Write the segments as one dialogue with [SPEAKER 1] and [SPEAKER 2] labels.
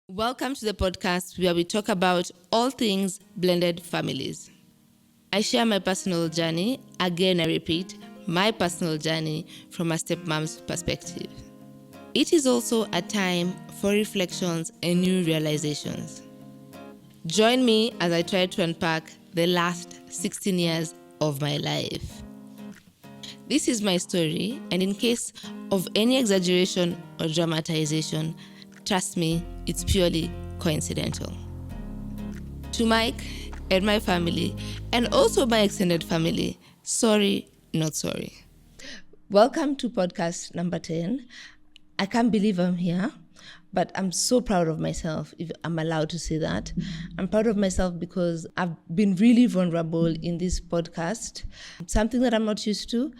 [SPEAKER 1] Welcome to the podcast where we talk about all things blended families. I share my personal journey, again I repeat, my personal journey from a stepmom's perspective. It is also a time for reflections and new realizations. Join me as I try to unpack the last 16 years of my life. This is my story, and in case of any exaggeration or dramatization, trust me, it's purely coincidental. To Mike and my family, and also my extended family, sorry, not sorry. Welcome to podcast number 10. I can't believe I'm here, but I'm so proud of myself, if I'm allowed to say that. I'm proud of myself because I've been really vulnerable in this podcast, something that I'm not used to,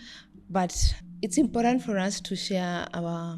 [SPEAKER 1] but it's important for us to share our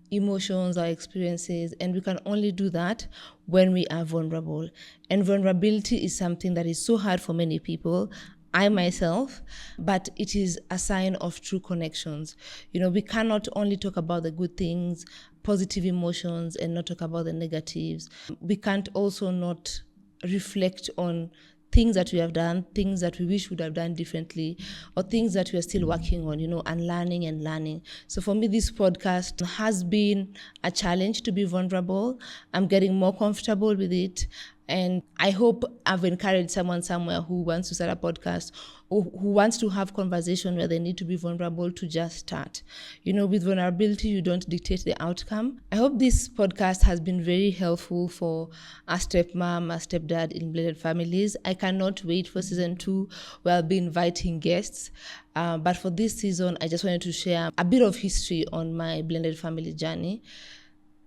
[SPEAKER 1] emotions, our experiences, and we can only do that when we are vulnerable. And vulnerability is something that is so hard for many people, I myself, but it is a sign of true connections. You know, we cannot only talk about the good things, positive emotions, and not talk about the negatives. We can't also not reflect on things that we have done, things that we wish we would have done differently, or things that we are still working on, and learning. So for me, this podcast has been a challenge to be vulnerable. I'm getting more comfortable with it. And I hope I've encouraged someone somewhere who wants to start a podcast or who wants to have conversation where they need to be vulnerable to just start. With vulnerability, you don't dictate the outcome. I hope this podcast has been very helpful for a stepmom, a stepdad in blended families. I cannot wait for season 2 where I'll be inviting guests. But for this season, I just wanted to share a bit of history on my blended family journey.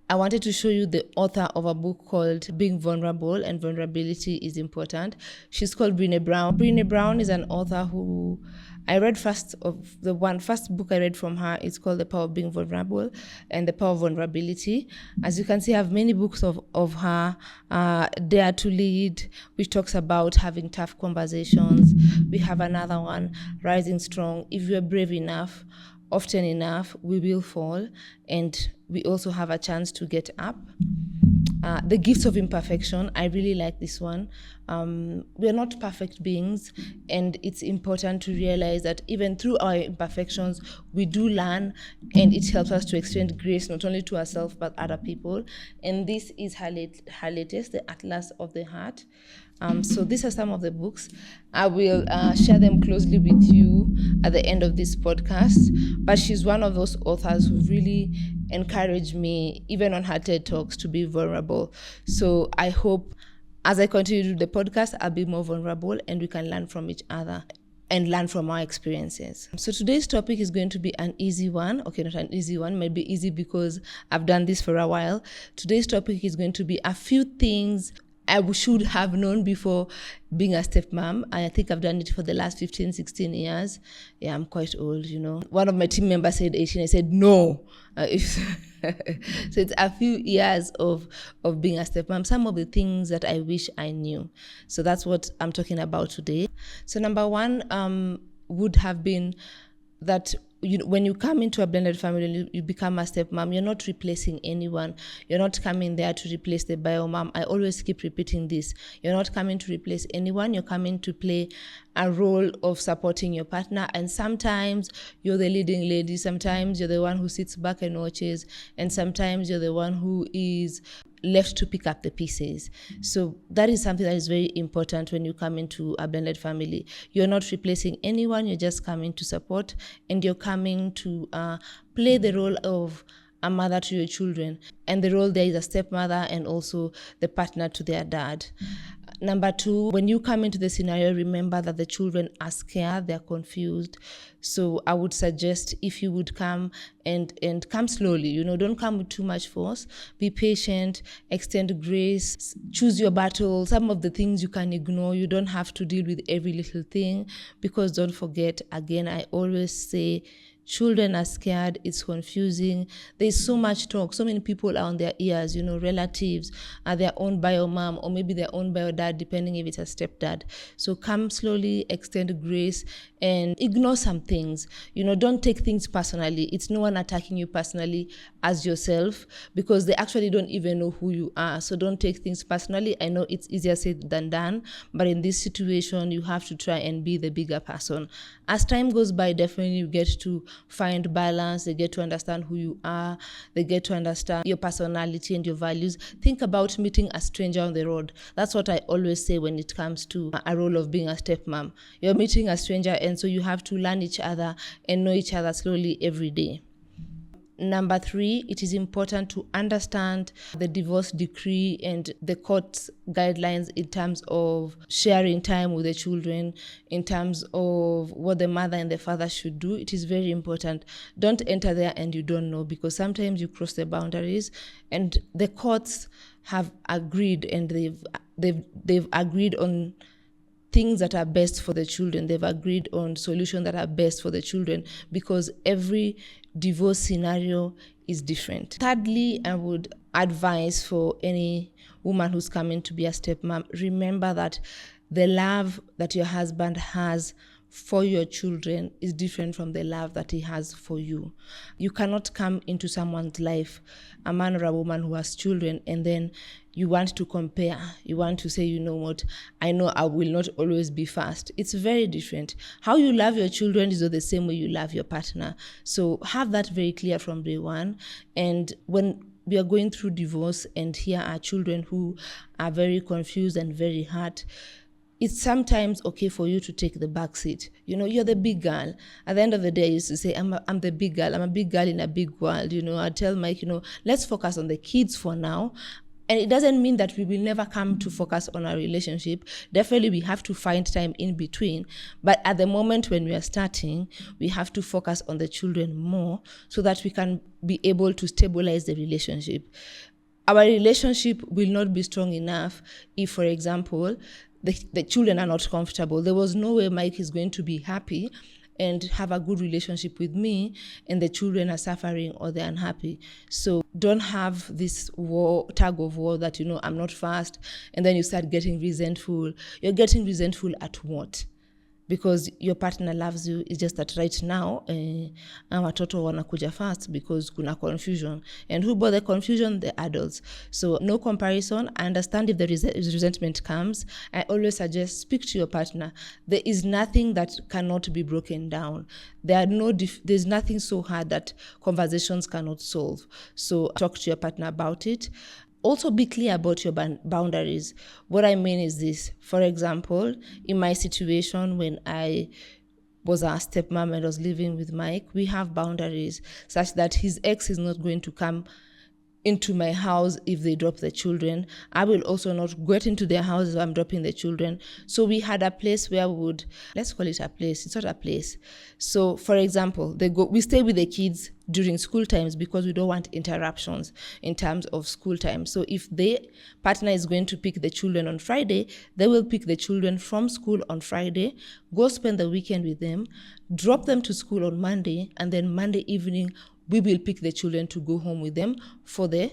[SPEAKER 1] I wanted to show you the author of a book called Being Vulnerable and Vulnerability is Important. She's called Brené Brown. Brené Brown is an author who I read first book I read from her is called The Power of Being Vulnerable and The Power of Vulnerability. As you can see, I have many books of her, Dare to Lead, which talks about having tough conversations. We have another one, Rising Strong. If you're brave enough, often enough, we will fall, and we also have a chance to get up. The Gifts of Imperfection, I really like this one. We are not perfect beings, and it's important to realize that even through our imperfections, we do learn, and it helps us to extend grace not only to ourselves but other people. And this is her latest, The Atlas of the Heart. So these are some of the books. I will share them closely with you at the end of this podcast. But she's one of those authors who really encouraged me, even on her TED Talks, to be vulnerable. So I hope as I continue to do the podcast, I'll be more vulnerable and we can learn from each other and learn from our experiences. So today's topic is going to be an easy one. Okay, not an easy one, maybe easy because I've done this for a while. Today's topic is going to be a few things I should have known before being a stepmom. I think I've done it for the last 15, 16 years. Yeah, I'm quite old, One of my team members said 18. I said, no. So it's a few years of being a stepmom. Some of the things that I wish I knew. So that's what I'm talking about today. So number one would have been that when you come into a blended family, you become a stepmom, you're not replacing anyone. You're not coming there to replace the bio mom. I always keep repeating this. You're not coming to replace anyone. You're coming to play a role of supporting your partner. And sometimes you're the leading lady. Sometimes you're the one who sits back and watches. And sometimes you're the one who is left to pick up the pieces. So that is something that is very important when you come into a blended family. You're not replacing anyone, you're just coming to support, and you're coming to play the role of a mother to your children. And the role there is a stepmother and also the partner to their dad. Number two, when you come into the scenario, remember that the children are scared, they're confused. So I would suggest if you would come and come slowly, don't come with too much force. Be patient, extend grace, choose your battle. Some of the things you can ignore. You don't have to deal with every little thing because don't forget, again, I always say, Children are scared, it's confusing. There's so much talk, so many people are on their ears, relatives are their own bio mom or maybe their own bio dad, depending if it's a stepdad. So come slowly, extend grace, and ignore some things. Don't take things personally. It's no one attacking you personally as yourself, because they actually don't even know who you are. So don't take things personally. I know it's easier said than done, but in this situation, you have to try and be the bigger person. As time goes by, definitely you get to find balance. They get to understand who you are. They get to understand your personality and your values. Think about meeting a stranger on the road. That's what I always say when it comes to a role of being a stepmom. You're meeting a stranger, and so you have to learn each other and know each other slowly every day. Number 3, it is important to understand the divorce decree and the court's guidelines in terms of sharing time with the children, in terms of what the mother and the father should do. It is very important. Don't enter there and you don't know, because sometimes you cross the boundaries, and the courts have agreed, and they've agreed on things that are best for the children. They've agreed on solutions that are best for the children, because every divorce scenario is different. Thirdly, I would advise for any woman who's coming to be a stepmom, remember that the love that your husband has for your children is different from the love that he has for you. You cannot come into someone's life, a man or a woman who has children, and then you want to compare. You want to say, you know what, I know I will not always be fast. It's very different. How you love your children is not the same way you love your partner. So have that very clear from day one. And when we are going through divorce and here are children who are very confused and very hurt, it's sometimes okay for you to take the back seat. You're the big girl. At the end of the day, I used to say, I'm the big girl. I'm a big girl in a big world. I tell Mike, let's focus on the kids for now. And it doesn't mean that we will never come to focus on our relationship. Definitely, we have to find time in between. But at the moment when we are starting, we have to focus on the children more so that we can be able to stabilize the relationship. Our relationship will not be strong enough if, for example, the children are not comfortable. There was no way Mike is going to be happy and have a good relationship with me, and the children are suffering or they're unhappy. So don't have this tug of war that, I'm not fast, and then you start getting resentful. You're getting resentful at what? Because your partner loves you. It's just that right now, watoto wanakuja fast because kuna confusion. And who brought the confusion? The adults. So no comparison. I understand if the resentment comes. I always suggest speak to your partner. There is nothing that cannot be broken down. There's nothing so hard that conversations cannot solve. So talk to your partner about it. Also be clear about your boundaries. What I mean is this. For example, in my situation when I was a stepmom and was living with Mike, we have boundaries such that his ex is not going to come into my house if they drop the children. I will also not get into their house if I'm dropping the children. So we had a place where let's call it a place. It's not a place. So for example, we stay with the kids during school times because we don't want interruptions in terms of school time. So if the partner is going to pick the children on Friday, they will pick the children from school on Friday, go spend the weekend with them, drop them to school on Monday, and then Monday evening, we will pick the children to go home with them for the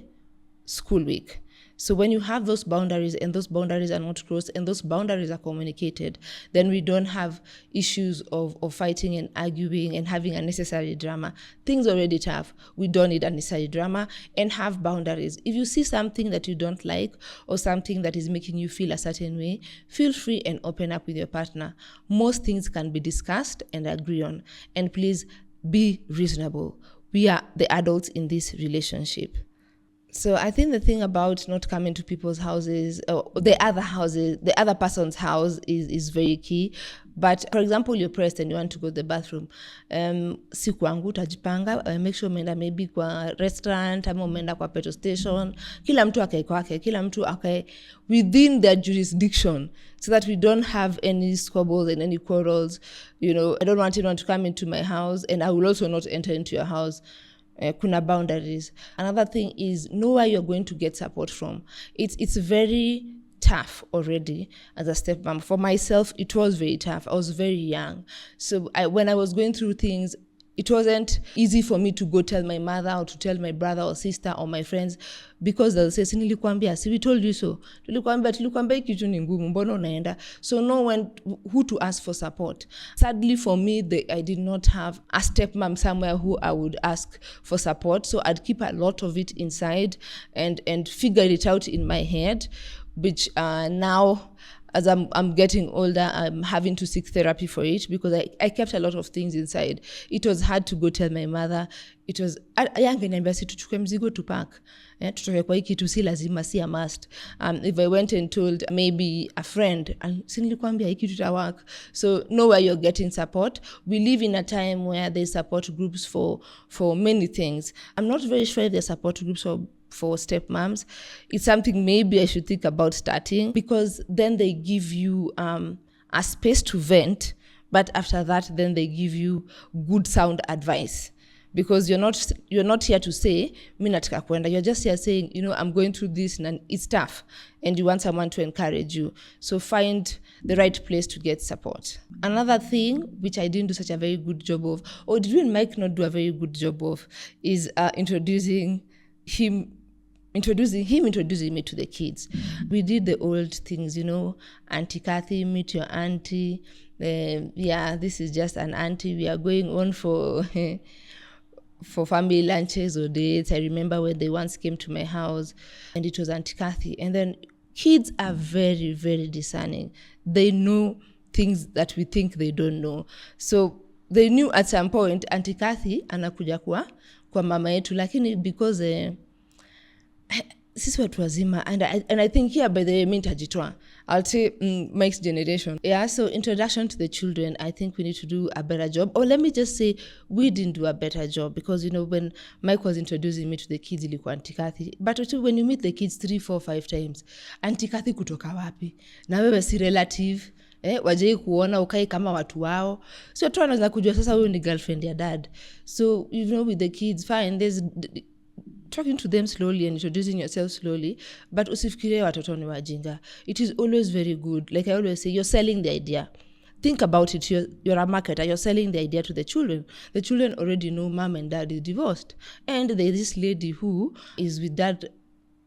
[SPEAKER 1] school week. So when you have those boundaries and those boundaries are not crossed and those boundaries are communicated, then we don't have issues of fighting and arguing and having unnecessary drama. Things are already tough. We don't need unnecessary drama, and have boundaries. If you see something that you don't like or something that is making you feel a certain way, feel free and open up with your partner. Most things can be discussed and agree on. And please be reasonable. We are the adults in this relationship. So I think the thing about not coming to people's houses, or the other person's house is very key. But for example, you're pressed and you want to go to the bathroom. Siku yangu utajipanga, make sure umeenda maybe kwa restaurant, ama umeenda kwa petrol station. Kila mtu akae kwake, kila mtu akae within their jurisdiction, so that we don't have any squabbles and any quarrels. I don't want anyone to come into my house, and I will also not enter into your house. Kuna boundaries. Another thing is know where you're going to get support from. It's very tough already as a stepmom. For myself, it was very tough. I was very young. So when I was going through things,
[SPEAKER 2] It wasn't easy for me to go tell my mother or to tell my brother or sister or my friends, because they'll say, si nilikwambia, si we told you so. Tulikwambia kitu ni ngumu, mbona unaenda? So no one who to ask for support. Sadly for me, I did not have a stepmom somewhere who I would ask for support. So I'd keep a lot of it inside and figure it out in my head, which now, as I'm getting older, I'm having to seek therapy for it, because I kept a lot of things inside. It was hard to go tell my mother. It was, yangeniambia si tuchukue mzigo tupack. Tutoke kwa hii kitu si lazima, si a must. If I went and told maybe a friend, si nilikwambia hii kitu ita work. So know where you're getting support. We live in a time where there's support groups for many things. I'm not very sure if there's support groups for stepmoms. It's something maybe I should think about starting, because then they give you a space to vent, but after that then they give you good sound advice, because you're not here to say mi nataka kwenda. You're just here saying, I'm going through this and it's tough, and you want someone to encourage you. So find the right place to get support. Another thing which I didn't do such a very good job of, or did you and Mike not do a very good job of, is introducing me to the kids. We did the old things, Auntie Kathy, meet your auntie. This is just an auntie. We are going on for family lunches or dates. I remember when they once came to my house and it was Auntie Kathy. And then kids are very, very discerning. They know things that we think they don't know. So they knew at some point Auntie Kathy anakuja kwa mama yetu, lakini because sisi watu wazima, and I think here by the way mi nitajitoa, I'll say Mike's generation. So introduction to the children, I think we need to do a better job. Or let me just say, we didn't do a better job, because when Mike was introducing me to the kids, ilikuwa Auntie Kathy. But when you meet the kids 3, 4, 5 times, Auntie Kathy kutoka wapi? Na wewe si relative. Wajai kuona ukai kama watu wao. So watu wanaanza kujua sasa huyu ni girlfriend ya dad. So with the kids, fine, there's talking to them slowly and introducing yourself slowly, but usifikirie watoto ni wajinga. It is always very good. Like I always say, you're selling the idea. Think about it. You're a marketer. You're selling the idea to the children. The children already know mom and dad is divorced, and there's this lady who is with dad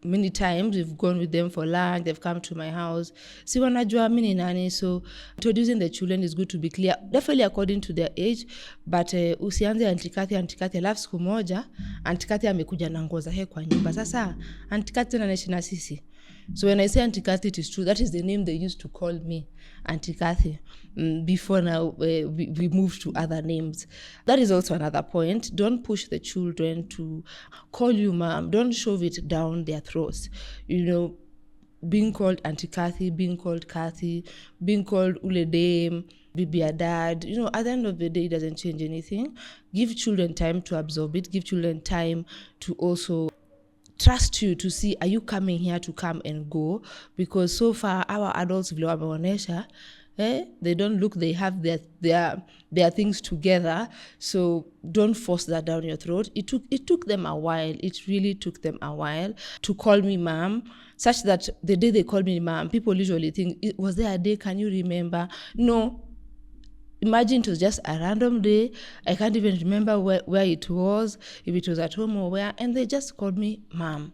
[SPEAKER 2] many times. We've gone with them for lunch. They've come to my house. Si wanajua mini nani. So introducing the children is good to be clear, definitely according to their age, but usianze Auntie Kathy alafu siku moja Auntie Kathy amekuja na nguo zake kwa nyumba. Sasa Auntie Kathy anaishi na sisi. So when I say Auntie Kathy, it is true. That is the name they used to call me, Auntie Kathy. Before now, we moved to other names. That is also another point. Don't push the children to call you mom. Don't shove it down their throats. Being called Auntie Kathy, being called Kathy, being called Ule Dame, Bibi a dad. At the end of the day, it doesn't change anything. Give children time to absorb it. Give children time to also trust you, to see, are you coming here to come and go? Because so far our adults vile wameonesha, they don't look, they have their things together. So don't force that down your throat. It took them a while. It really took them a while to call me mom, such that the day they call me mom, people usually think, was there a day, can you remember? No. Imagine it was just a random day. I can't even remember where it was, if it was at home or where, and they just called me mom.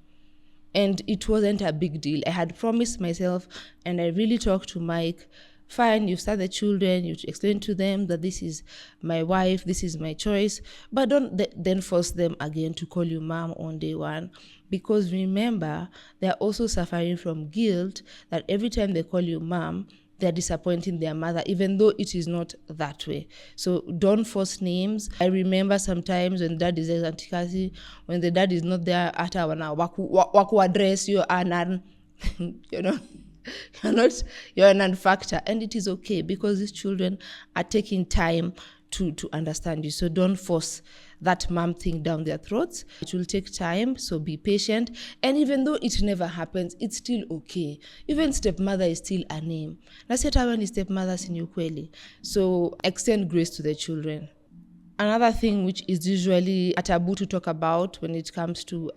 [SPEAKER 2] And it wasn't a big deal. I had promised myself, and I really talked to Mike, fine, you start the children, you explain to them that this is my wife, this is my choice, but don't then force them again to call you mom on day one. Because remember, they're also suffering from guilt that every time they call you mom, they're disappointing their mother, even though it is not that way. So don't force names. I remember sometimes when dad is there, Auntie Kathy, when the dad is not there, ata wana waku address you anan, you're an non-factor, and it is okay, because these children are taking time to understand you. So don't force that mom thing down their throats. It will take time, so be patient. And even though it never happens, it's still okay. Even stepmother is still a name. Na si hata wewe ni stepmother si ni ukweli. So extend grace to the children. Another thing which is usually a taboo to talk about when it comes to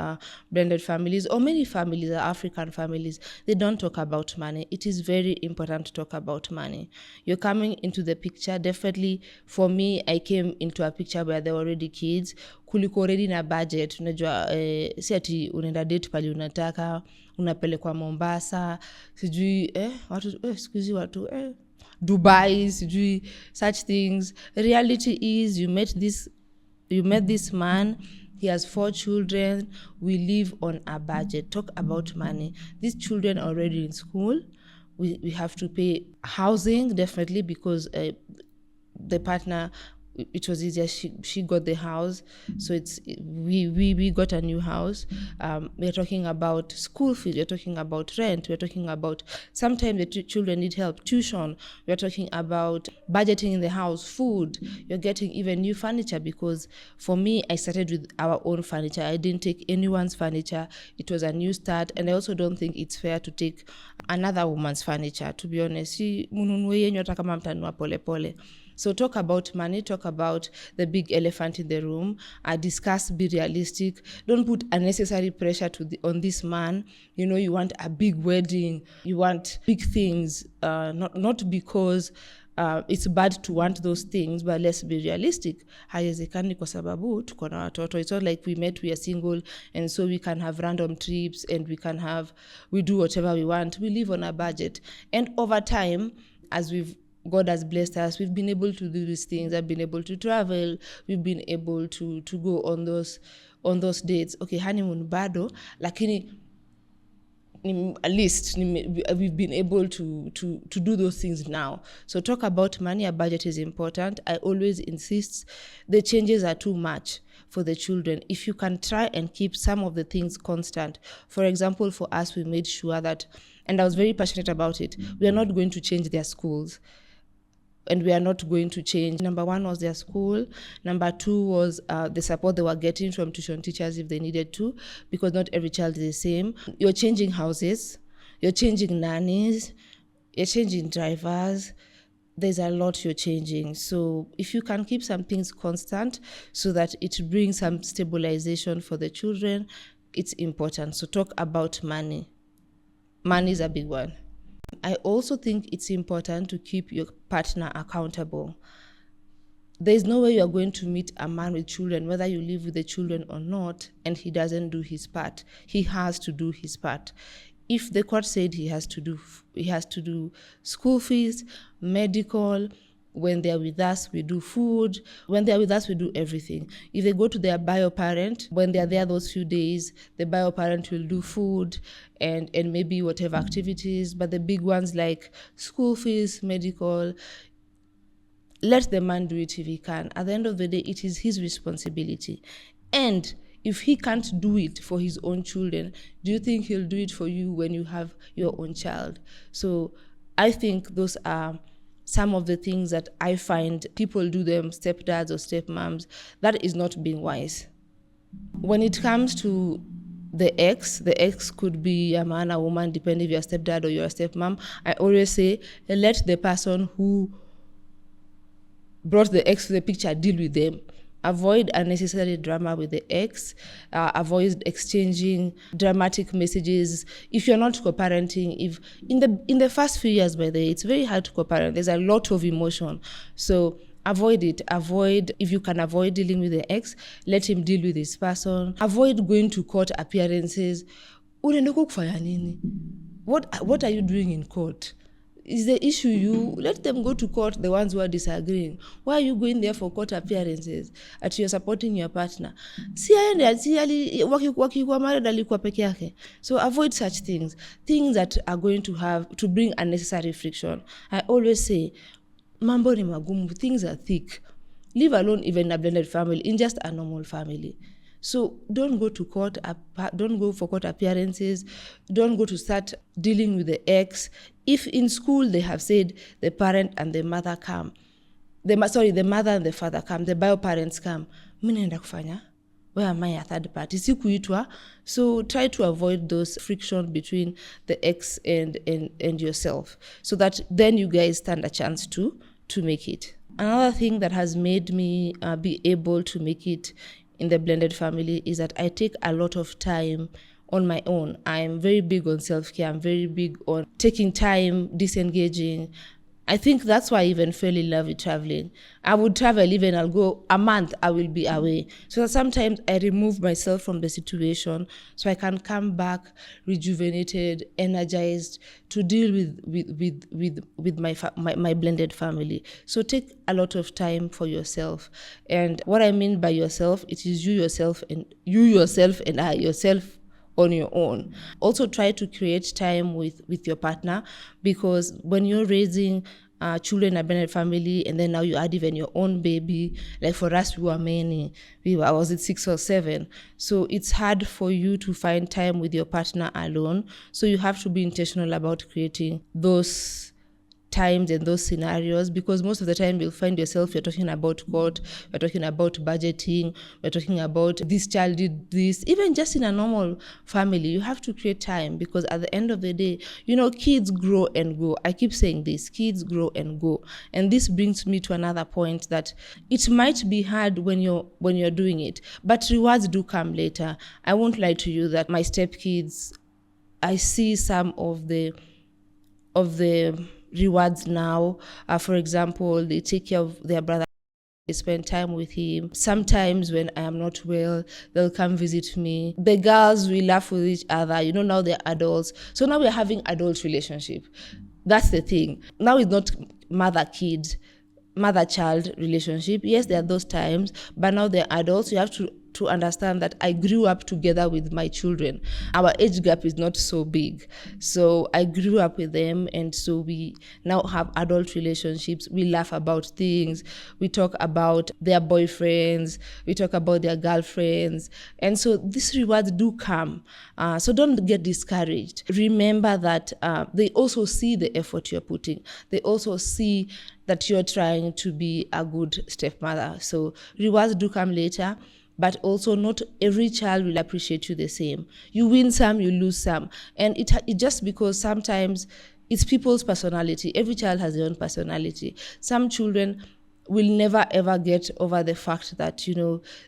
[SPEAKER 2] blended families, or many families, African families, they don't talk about money. It is very important to talk about money. You're coming into the picture. Definitely, for me, I came into a picture where there were already kids. Kuliko already na budget. Unajua, si ati unaenda date pali unataka, unapelekwa Mombasa, sijui, siku hizi watu, Dubai, such things. Reality is you met this man, he has 4 children, we live on a budget. Talk about money. These children are already in school. We have to pay housing, definitely, because the partner, it was easier, she got the house, so we got a new house. We're talking about school fees, we're talking about rent, we're talking about sometimes the children need help, tuition, we're talking about budgeting in the house, food, you're getting even new furniture, because for me, I started with our own furniture. I didn't take anyone's furniture. It was a new start, and I also don't think it's fair to take another woman's furniture, to be honest. Mununue yenyu hata kama mtanua pole pole. So talk about money, talk about the big elephant in the room, discuss, be realistic. Don't put unnecessary pressure on this man. You know, you want a big wedding, you want big things, not because it's bad to want those things, but let's be realistic. Haiwezekani kwa sababu tuko na watoto. It's not like we are single, and so we can have random trips, and we do whatever we want. We live on a budget. And over time, as God has blessed us, we've been able to do these things. I've been able to travel. We've been able to go on those dates. Okay, honeymoon bado, lakini at least we've been able to do those things now. So talk about money. A budget is important. I always insist the changes are too much for the children. If you can try and keep some of the things constant. For example, for us, we made sure that, and I was very passionate about it, we are not going to change their schools. And we are not going to change. Number 1 was their school. Number 2 was the support they were getting from tuition teachers if they needed to, because not every child is the same. You're changing houses. You're changing nannies. You're changing drivers. There's a lot you're changing. So if you can keep some things constant so that it brings some stabilization for the children, it's important. So talk about money. Money is a big one. I also think it's important to keep your partner accountable. There's no way you're going to meet a man with children, whether you live with the children or not, and he doesn't do his part. He has to do his part. If the court said he has to do school fees, medical. When they're with us, we do food. When they're with us, we do everything. If they go to their bio parent, when they're there those few days, the bio parent will do food and maybe whatever activities. But the big ones like school fees, medical, let the man do it if he can. At the end of the day, it is his responsibility. And if he can't do it for his own children, do you think he'll do it for you when you have your own child? So I think those are some of the things that I find people do them, stepdads or stepmoms, that is not being wise. When it comes to the ex could be a man, a woman, depending if you're a stepdad or you're a stepmom. I always say, let the person who brought the ex to the picture deal with them. Avoid unnecessary drama with the ex. Avoid exchanging dramatic messages. If you're not co-parenting, if in the first few years, by the way, it's very hard to co-parent. There's a lot of emotion, so avoid it. Avoid, if you can avoid dealing with the ex, let him deal with this person. Avoid going to court appearances. Unaenda kufanya nini? What are you doing in court? Is the issue you? Let them go to court, the ones who are disagreeing. Why are you going there for court appearances? At you're supporting your partner. Wakikuwa married alikuwa peke yake. So avoid such things. Things that are going to bring unnecessary friction. I always say, mambo ni magumu, things are thick. Leave alone even a blended family, in just a normal family. So don't go to court, don't go for court appearances, don't go to start dealing with the ex. If in school they have said the parent and the mother come, the mother and the father come, the bio parents come, mimi naenda kufanya? Where am I a third party? Sikuitwa. So try to avoid those friction between the ex and yourself, so that then you guys stand a chance to make it. Another thing that has made me be able to make it in the blended family is that I take a lot of time on my own. I'm very big on self-care. I'm very big on taking time, disengaging. I think that's why I even fell in love with traveling. I would travel, even I'll go a month, I will be away. So sometimes I remove myself from the situation so I can come back rejuvenated, energized to deal with my blended family. So take a lot of time for yourself. And what I mean by yourself, it is you yourself and I yourself on your own. Also try to create time with your partner, because when you're raising children in a blended family and then now you add even your own baby, like for us we were many, I was at 6 or 7, so it's hard for you to find time with your partner alone. So you have to be intentional about creating those times and those scenarios, because most of the time you'll find yourself, you're talking about court, you're talking about budgeting, you're talking about this child did this. Even just in a normal family, you have to create time, because at the end of the day, kids grow and go. I keep saying this, kids grow and go. And this brings me to another point, that it might be hard when you're doing it, but rewards do come later. I won't lie to you that my stepkids, I see some of the rewards now. For example, they take care of their brother, they spend time with him. Sometimes when I am not well, they'll come visit me. The girls, we laugh with each other. Now they're adults. So now we're having adult relationship. That's the thing. Now it's not mother-child relationship. Yes, there are those times, but now they're adults. You have to understand that I grew up together with my children. Our age gap is not so big. So I grew up with them, and so we now have adult relationships. We laugh about things. We talk about their boyfriends. We talk about their girlfriends. And so these rewards do come. So don't get discouraged. Remember that they also see the effort you're putting. They also see that you're trying to be a good stepmother. So rewards do come later, but also not every child will appreciate you the same. You win some, you lose some. And it just because sometimes it's people's personality. Every child has their own personality. Some children will never ever get over the fact that,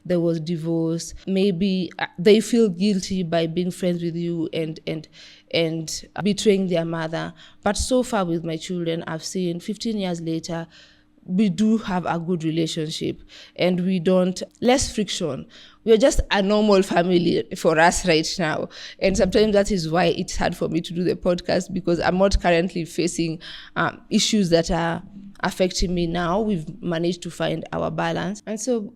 [SPEAKER 2] there was divorce. Maybe they feel guilty by being friends with you and betraying their mother. But so far with my children, I've seen 15 years later, we do have a good relationship, and we don't, less friction. We're just a normal family for us right now. And sometimes that is why it's hard for me to do the podcast, because I'm not currently facing issues that are affecting me now. We've managed to find our balance. And so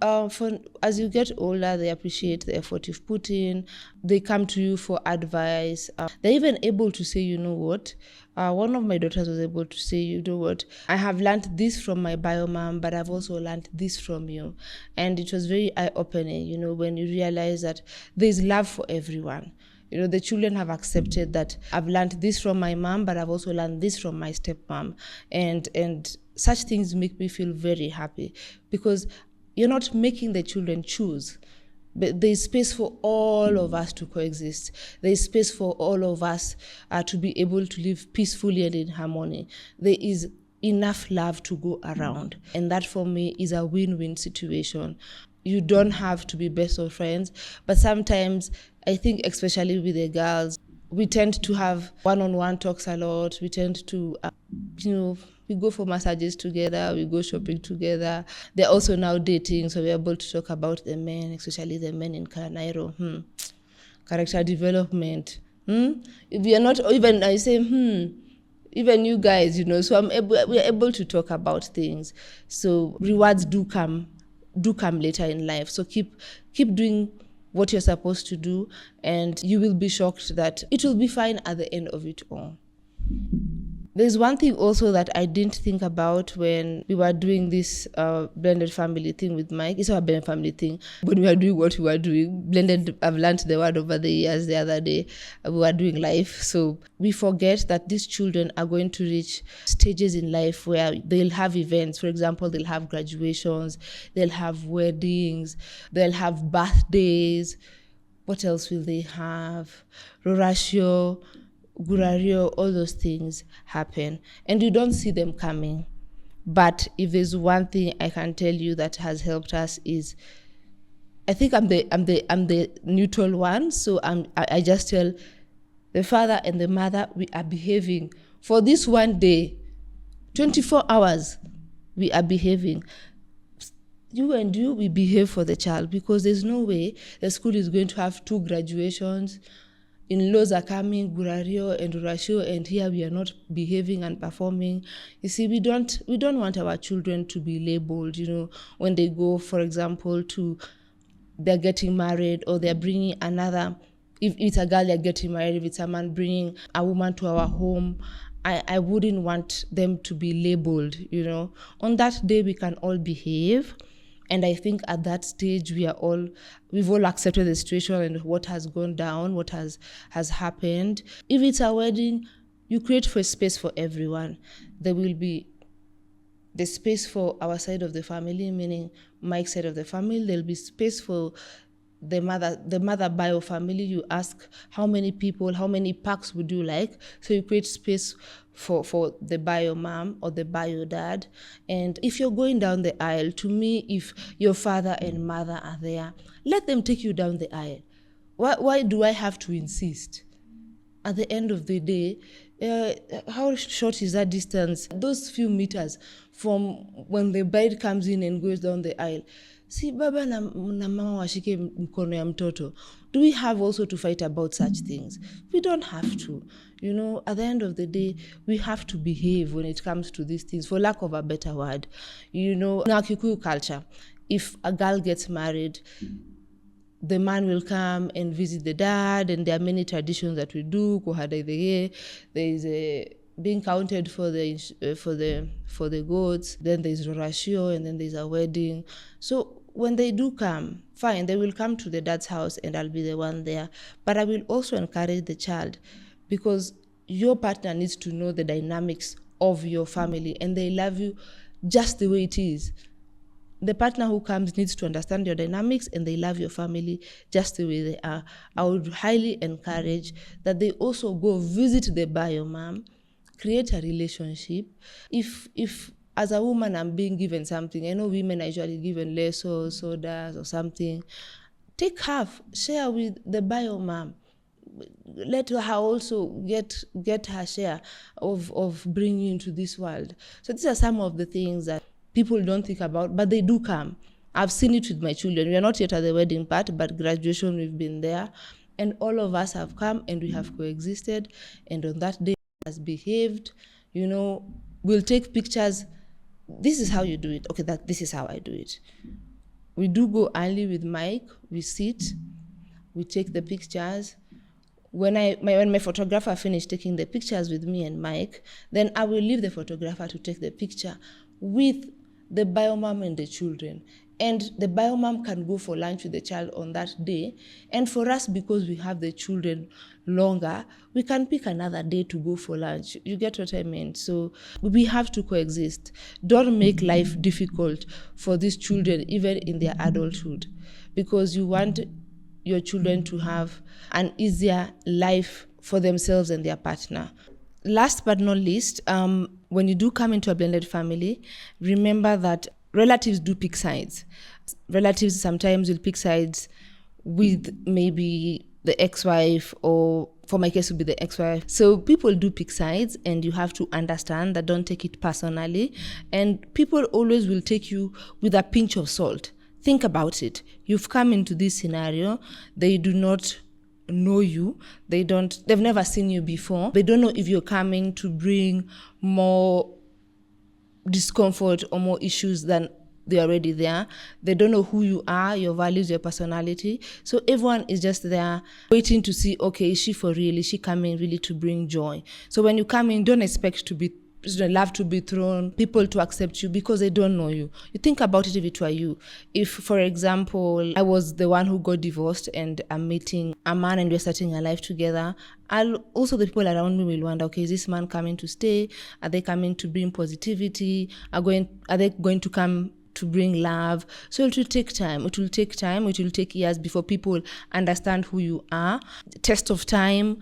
[SPEAKER 2] as you get older, they appreciate the effort you've put in. They come to you for advice. They're even able to say, you know what? One of my daughters was able to say, you know what? I have learned this from my bio mom, but I've also learned this from you. And it was very eye-opening, when you realize that there's love for everyone. The children have accepted that I've learned this from my mom, but I've also learned this from my stepmom. And such things make me feel very happy, because you're not making the children choose. But there's space for all of us to coexist. There's space for all of us to be able to live peacefully and in harmony. There is enough love to go around. And that for me is a win-win situation. You don't have to be best of friends, but sometimes I think, especially with the girls, we tend to have one-on-one talks a lot. We tend to, we go for massages together, we go shopping together. They're also now dating, so we're able to talk about the men, especially the men in Nairo. Character development. If we are not, even I say, even you guys, so we're able to talk about things. So rewards do come later in life. So keep doing what you're supposed to do, and you will be shocked that it will be fine at the end of it all. There's one thing also that I didn't think about when we were doing this blended family thing with Mike. It's not a blended family thing. When we were doing what we were doing, blended, I've learned the word over the years. The other day, we were doing life. So we forget that these children are going to reach stages in life where they'll have events. For example, they'll have graduations, they'll have weddings, they'll have birthdays. What else will they have? Rorashio, Gurario, all those things happen, and you don't see them coming. But if there's one thing I can tell you that has helped us is, I think I'm the neutral one. So I just tell the father and the mother, we are behaving for this one day, 24 hours, we are behaving. You and you, we behave for the child, because there's no way the school is going to have 2 graduations. In-laws are coming, Gurario and Rurashio, and here we are not behaving and performing. You see, we don't want our children to be labeled, when they go, for example, they're getting married, or they're bringing another. If it's a girl, they're getting married. If it's a man, bringing a woman to our home, I wouldn't want them to be labeled, On that day, we can all behave. And I think at that stage, we've all accepted the situation and what has gone down, what has happened. If it's a wedding, you create for space for everyone. There will be the space for our side of the family, meaning Mike's side of the family. There'll be space for the mother bio family. You ask how many people, how many packs would you like? So you create space for the bio mom or the bio dad. And if you're going down the aisle, to me, if your father and mother are there, let them take you down the aisle. Why do I have to insist? At the end of the day, how short is that distance? Those few meters from when the bride comes in and goes down the aisle. Si baba na mama washike mkono ya mtoto. Do we have also to fight about such things? We don't have to. At the end of the day, we have to behave when it comes to these things, for lack of a better word. In our Kikuyu culture, if a girl gets married, the man will come and visit the dad, and there are many traditions that we do. There is being counted for the goats. Then there's Rorashio, and then there's a wedding. So when they do come, fine, they will come to the dad's house, and I'll be the one there. But I will also encourage the child, because your partner needs to know the dynamics of your family, and they love you just the way it is. The partner who comes needs to understand your dynamics, and they love your family just the way they are. I would highly encourage that they also go visit the bio mom, create a relationship. If as a woman I'm being given something, I know women are usually given less or sodas or something, take half, share with the bio mom. Let her also get her share of bringing you into this world. So these are some of the things that people don't think about, but they do come. I've seen it with my children. We are not yet at the wedding part, but graduation, we've been there. And all of us have come, and we have coexisted. And on that day, has behaved. We'll take pictures. This is how you do it. Okay, this is how I do it. We do go early with Mike. We sit. We take the pictures. When my photographer finished taking the pictures with me and Mike, then I will leave the photographer to take the picture with the bio mom and the children. And the bio mom can go for lunch with the child on that day. And for us, because we have the children longer, we can pick another day to go for lunch. You get what I mean? So we have to coexist. Don't make life difficult for these children, even in their adulthood, because you want your children to have an easier life for themselves and their partner. Last but not least, when you do come into a blended family, remember that relatives do pick sides. Relatives sometimes will pick sides with maybe the ex-wife, or for my case, would be the ex-wife. So people do pick sides, and you have to understand that. Don't take it personally. And people always will take you with a pinch of salt. Think about it. You've come into this scenario. They do not know you. They've never seen you before. They don't know if you're coming to bring more discomfort or more issues than they're already there. They don't know who you are, your values, your personality. So everyone is just there waiting to see, okay, is she for real? Is she coming really to bring joy? So when you come in, don't expect love to be thrown, people to accept you, because they don't know you. You think about it if it were you. If, for example, I was the one who got divorced and I'm meeting a man and we're starting a life together, also the people around me will wonder, okay, is this man coming to stay? Are they coming to bring positivity? Are they going to come to bring love? So it will take time. It will take years before people understand who you are. Test of time,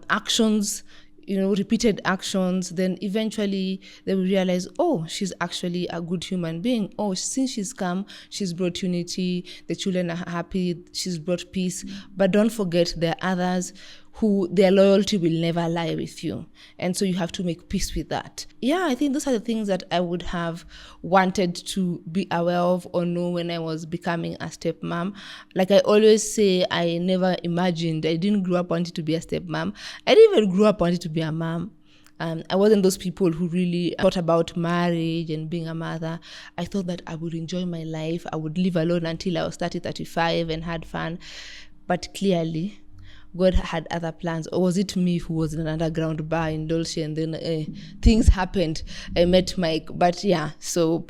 [SPEAKER 2] actions. repeated actions, then eventually they will realize, oh, she's actually a good human being. Oh, since she's come, she's brought unity, the children are happy, she's brought peace. But don't forget, there are others who their loyalty will never lie with you. And so you have to make peace with that. Yeah, I think those are the things that I would have wanted to be aware of or know when I was becoming a stepmom. Like I always say, I never imagined, I didn't grow up wanting to be a stepmom. I didn't even grow up wanting to be a mom. I wasn't those people who really thought about marriage and being a mother. I thought that I would enjoy my life. I would live alone until I was 30, 35 and had fun. But clearly, God had other plans. Or was it me who was in an underground bar in Dolce and then things happened? I met Mike. But yeah, so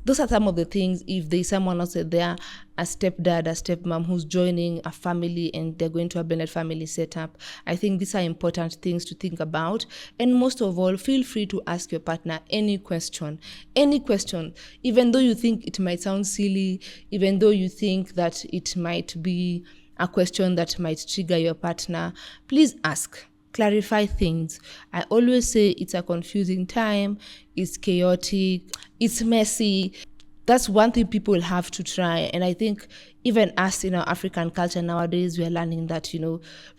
[SPEAKER 2] those are some of the things. If there's someone else there, a stepdad, a stepmom who's joining a family and they're going to a blended family setup, I think these are important things to think about. And most of all, feel free to ask your partner any question, even though you think it might sound silly, even though you think that it might be a question that might trigger your partner. Please ask. Clarify things. I always say it's a confusing time, it's chaotic, it's messy. That's one thing people have to try. And I think even us in our African culture nowadays, we are learning that,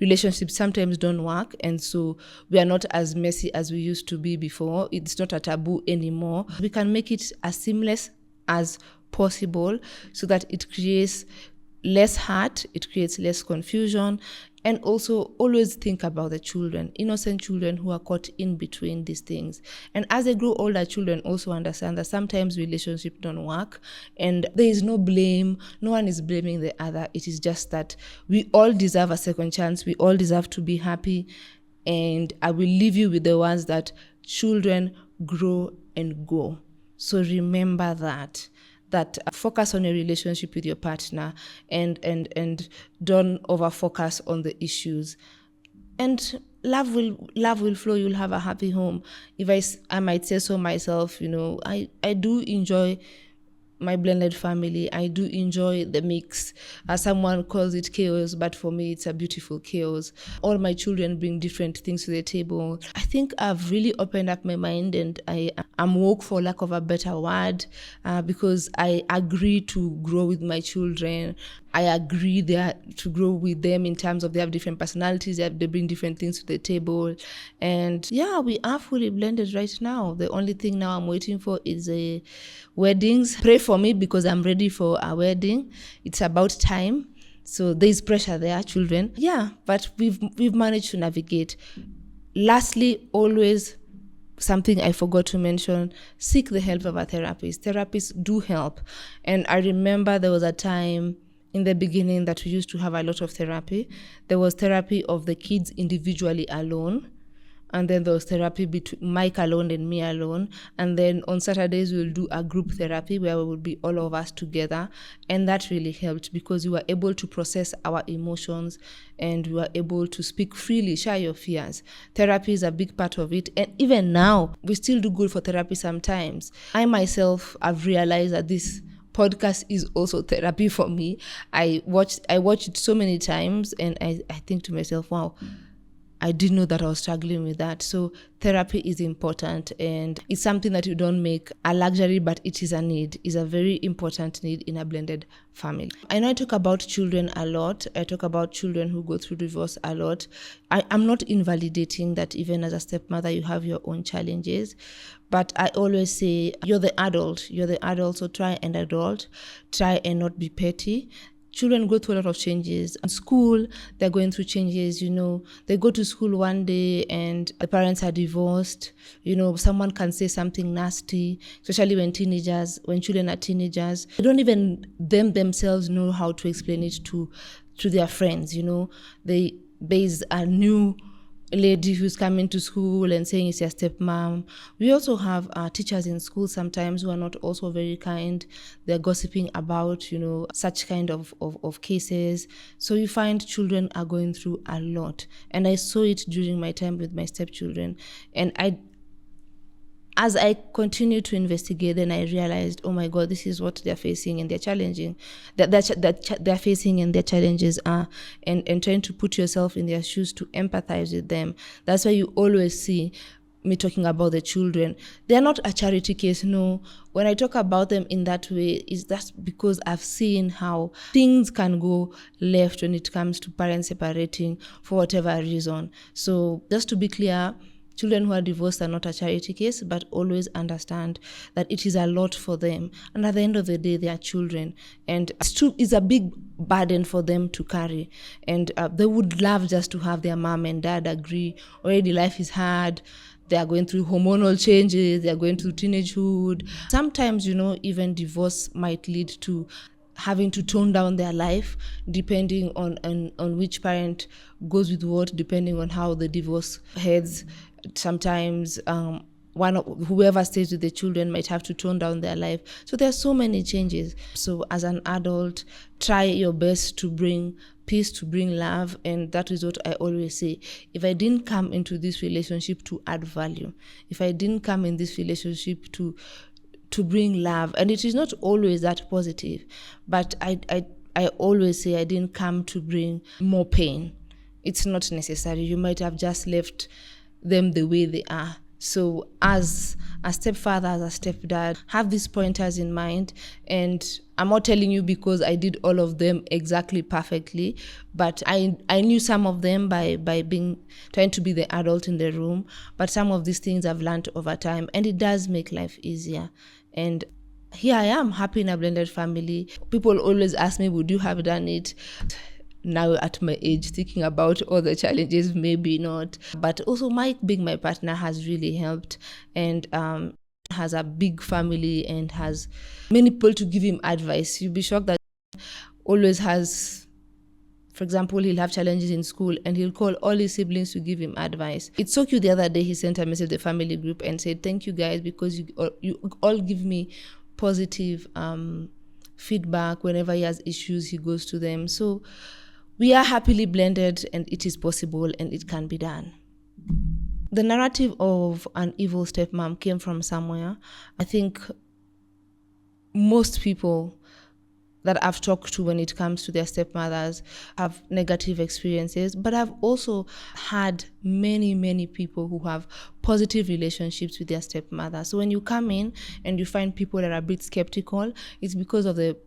[SPEAKER 2] relationships sometimes don't work. And so we are not as messy as we used to be before. It's not a taboo anymore. We can make it as seamless as possible so that it creates less hurt, it creates less confusion. And also always think about the children, innocent children who are caught in between these things. And as they grow older, children also understand that sometimes relationships don't work and there is no blame. No one is blaming the other. It is just that we all deserve a second chance. We all deserve to be happy. And I will leave you with the ones that children grow and go. So remember that focus on your relationship with your partner and don't over focus on the issues, and love will flow. You'll have a happy home. If I might say so myself, I do enjoy my blended family. I do enjoy the mix. Someone calls it chaos, but for me, it's a beautiful chaos. All my children bring different things to the table. I think I've really opened up my mind and I'm woke, for lack of a better word, because I agree to grow with my children. I agree to grow with them in terms of they have different personalities, they bring different things to the table. And yeah, we are fully blended right now. The only thing now I'm waiting for is weddings. Pray for me because I'm ready for a wedding. It's about time. So there's pressure there, children. Yeah, but we've managed to navigate. Lastly, always something I forgot to mention, seek the help of a therapist. Therapists do help. And I remember there was a time in the beginning that we used to have a lot of therapy. There was therapy of the kids individually alone. And then there was therapy between Mike alone and me alone. And then on Saturdays, we'll do a group therapy where we will be all of us together. And that really helped because we were able to process our emotions and we were able to speak freely, share your fears. Therapy is a big part of it. And even now, we still do good for therapy sometimes. I myself have realized that this podcast is also therapy for me. I watch it so many times and I think to myself, wow, I didn't know that I was struggling with that. So therapy is important and it's something that you don't make a luxury, but it is a need. It's a very important need in a blended family. I know I talk about children a lot. I talk about children who go through divorce a lot. I'm not invalidating that even as a stepmother, you have your own challenges. But I always say, you're the adult, so try and adult. Try and not be petty. Children go through a lot of changes. In school, they're going through changes, They go to school one day and the parents are divorced. Someone can say something nasty, especially when children are teenagers. They don't even themselves know how to explain it to their friends, There's a new lady who's coming to school and saying it's your stepmom. We also have teachers in school sometimes who are not also very kind. They're gossiping about, such kind of cases. So you find children are going through a lot. And I saw it during my time with my stepchildren. And as I continued to investigate, then I realized, oh my God, this is what they're facing and they're challenging, that they're facing and their challenges are, and trying to put yourself in their shoes to empathize with them. That's why you always see me talking about the children. They're not a charity case, no. When I talk about them in that way, is that because I've seen how things can go left when it comes to parents separating for whatever reason. So just to be clear, children who are divorced are not a charity case, but always understand that it is a lot for them. And at the end of the day, they are children. And it's a big burden for them to carry. And they would love just to have their mom and dad agree, already life is hard, they are going through hormonal changes, they are going through teenagehood. Sometimes, even divorce might lead to having to tone down their life, depending on which parent goes with what, depending on how the divorce heads. Sometimes whoever stays with the children might have to tone down their life. So there are so many changes. So as an adult, try your best to bring peace, to bring love. And that is what I always say. If I didn't come into this relationship to add value, if I didn't come in this relationship to bring love, and it is not always that positive, but I always say I didn't come to bring more pain. It's not necessary. You might have just left them the way they are. So as a stepfather, as a stepdad, have these pointers in mind. And I'm not telling you because I did all of them exactly perfectly, but I knew some of them by trying to be the adult in the room. But some of these things I've learned over time, and it does make life easier. And here I am, happy in a blended family. People always ask me, would you have done it? Now at my age, thinking about all the challenges, maybe not. But also Mike being my partner has really helped, and has a big family and has many people to give him advice. You'll be shocked that always has, for example, he'll have challenges in school and he'll call all his siblings to give him advice. It's so cute. The other day he sent a message to the family group and said, thank you guys, because you all give me positive feedback. Whenever he has issues, he goes to them. So we are happily blended, and it is possible and it can be done. The narrative of an evil stepmom came from somewhere. I think most people that I've talked to when it comes to their stepmothers have negative experiences, but I've also had many, many people who have positive relationships with their stepmother. So when you come in and you find people that are a bit skeptical, it's because of the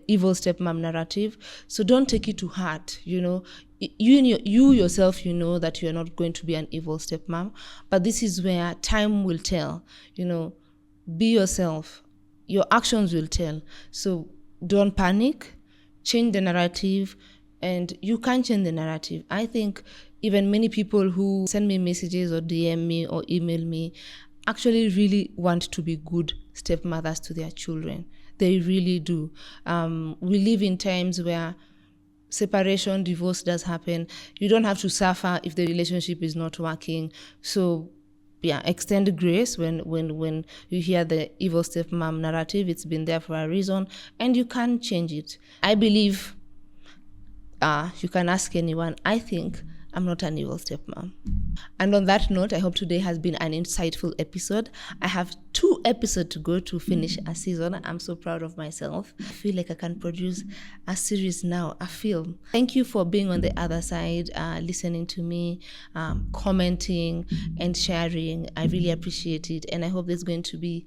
[SPEAKER 2] evil stepmom narrative. So don't take it to heart. You yourself, that you're not going to be an evil stepmom, but this is where time will tell. Be yourself. Your actions will tell. So don't panic, change the narrative, and you can change the narrative. I think even many people who send me messages or DM me or email me actually really want to be good stepmothers to their children. They really do. We live in times where separation, divorce does happen. You don't have to suffer if the relationship is not working. So extend grace when you hear the evil stepmom narrative. It's been there for a reason, and you can change it. I believe you can ask anyone. I think I'm not an evil stepmom. And on that note, I hope today has been an insightful episode. I have 2 episodes to go to finish a season. I'm so proud of myself. I feel like I can produce a series now, a film. Thank you for being on the other side, listening to me, commenting and sharing. I really appreciate it. And I hope there's going to be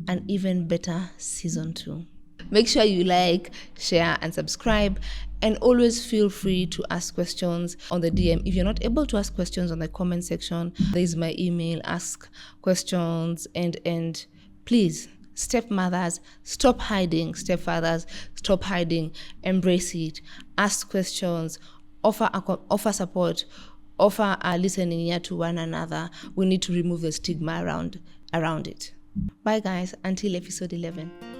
[SPEAKER 2] an even better season 2. Make sure you like, share, and subscribe. And always feel free to ask questions on the DM. If you're not able to ask questions on the comment section, there's my email, ask questions. And please, stepmothers, stop hiding. Stepfathers, stop hiding. Embrace it. Ask questions. Offer support. Offer a listening ear to one another. We need to remove the stigma around it. Bye, guys. Until episode 11.